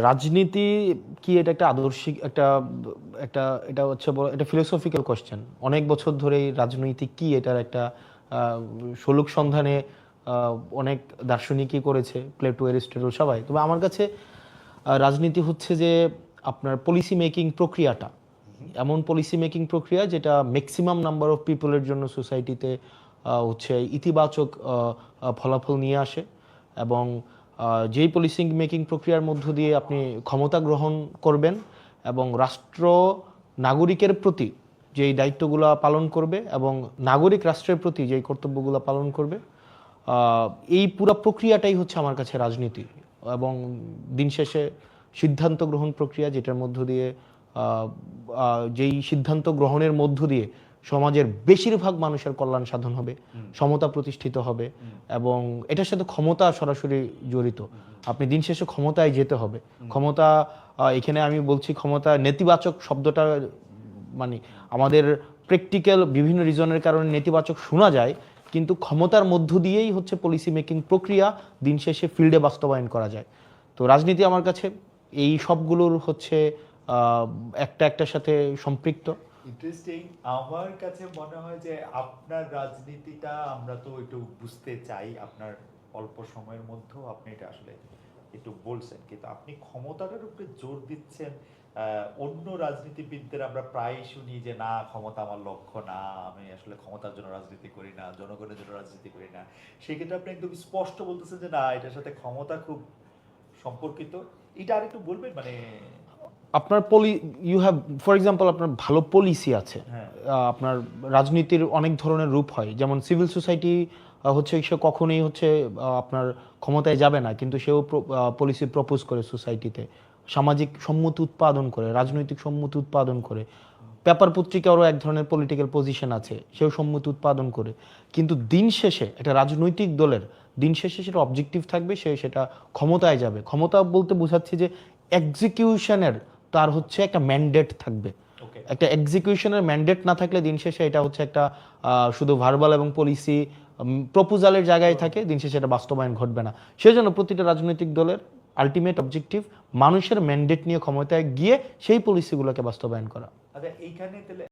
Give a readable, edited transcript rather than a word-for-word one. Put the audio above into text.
রাজনীতি কি এটা একটা আদর্শিক একটা একটা এটা হচ্ছে এটা ফিলোসফিক্যাল কোশ্চেন। অনেক বছর ধরেই রাজনীতি কি এটার একটা সলুক সন্ধানে অনেক দার্শনিকই করেছে, প্লেটো, এরিস্টটল সবাই। তবে আমার কাছে রাজনীতি হচ্ছে যে আপনার পলিসি মেকিং প্রক্রিয়াটা, এমন পলিসি মেকিং প্রক্রিয়া যেটা ম্যাক্সিমাম নাম্বার অফ পিপলের জন্য সোসাইটিতে হচ্ছে ইতিবাচক ফলাফল নিয়ে আসে। এবং যেই পলিসি মেকিং প্রক্রিয়ার মধ্য দিয়ে আপনি ক্ষমতা গ্রহণ করবেন এবং রাষ্ট্র নাগরিকের প্রতি যেই দায়িত্বগুলো পালন করবে এবং নাগরিক রাষ্ট্রের প্রতি যেই কর্তব্যগুলো পালন করবে, এই পুরো প্রক্রিয়াটাই হচ্ছে আমার কাছে রাজনীতি। এবং দিন শেষে সিদ্ধান্ত গ্রহণ প্রক্রিয়া, যেটার মধ্য দিয়ে যেই সিদ্ধান্ত গ্রহণের মধ্য দিয়ে সমাজের বেশিরভাগ মানুষের কল্যাণ সাধন হবে, সমতা প্রতিষ্ঠিত হবে। এবং এটার সাথে ক্ষমতা সরাসরি জড়িত। আপনি দিন শেষে ক্ষমতায় যেতে হবে। ক্ষমতা, এখানে আমি বলছি ক্ষমতা নেতিবাচক শব্দটা, মানে আমাদের প্র্যাকটিক্যাল বিভিন্ন রিজনের কারণে নেতিবাচক শোনা যায়, কিন্তু ক্ষমতার মধ্য দিয়েই হচ্ছে পলিসি মেকিং প্রক্রিয়া দিন শেষে ফিল্ডে বাস্তবায়ন করা যায়। তো রাজনীতি আমার কাছে এই সবগুলোর হচ্ছে একটা একটার সাথে সম্পৃক্ত। ইন্টারেস্টিং। আমার কাছে মনে হয় যে আপনার রাজনীতিটা আমরা তো একটু বুঝতে চাই, আপনার অল্প সময়ের মধ্যেও আপনি এটা আসলে একটু বলছেন, কিন্তু আপনি ক্ষমতাটার উপরে জোর দিচ্ছেন। অন্য রাজনীতিবিদদের আমরা প্রায় শুনি যে না, ক্ষমতা আমার লক্ষ্য না, আমি আসলে ক্ষমতার জন্য রাজনীতি করি না, জনগণের জন্য রাজনীতি করি না। সেক্ষেত্রে আপনি একদম স্পষ্ট বলতেছেন যে না, এটার সাথে ক্ষমতা খুব সম্পর্কিত। এটা আর একটু বলবেন, মানে আপনার ইউ হ্যাভ, ফর এক্সাম্পল, আপনার ভালো পলিসি আছে। আপনার রাজনীতির অনেক ধরনের রূপ হয়, যেমন সিভিল সোসাইটি হচ্ছে সে কখনোই হচ্ছে আপনার ক্ষমতায় যাবে না, কিন্তু সেও পলিসি প্রপোজ করে সোসাইটিতে, সামাজিক সম্মতি উৎপাদন করে, রাজনৈতিক সম্মতি উৎপাদন করে। পেপার পত্রিকারও এক ধরনের পলিটিক্যাল পজিশন আছে, সেও সম্মতি উৎপাদন করে। কিন্তু দিন শেষে একটা রাজনৈতিক দলের দিন শেষে সেটা অবজেক্টিভ থাকবে, সে সেটা ক্ষমতায় যাবে। ক্ষমতা বলতে বোঝাচ্ছে যে এক্সিকিউশনের তার হচ্ছে একটা ম্যান্ডেট থাকবে। একটা এক্সিকিউশনের ম্যান্ডেট না থাকলে দিন শেষে এটা হচ্ছে একটা শুধু ভার্বাল এবং পলিসি প্রপোজালের জায়গায় থাকে, দিন শেষে এটা বাস্তবায়ন ঘটবে না। সেজন্য প্রতিটা রাজনৈতিক দলের আলটিমেট অবজেক্টিভ মানুষের ম্যান্ডেট নিয়ে ক্ষমতায় গিয়ে সেই পলিসিগুলোকে বাস্তবায়ন করা। আচ্ছা, এইখানে তাহলে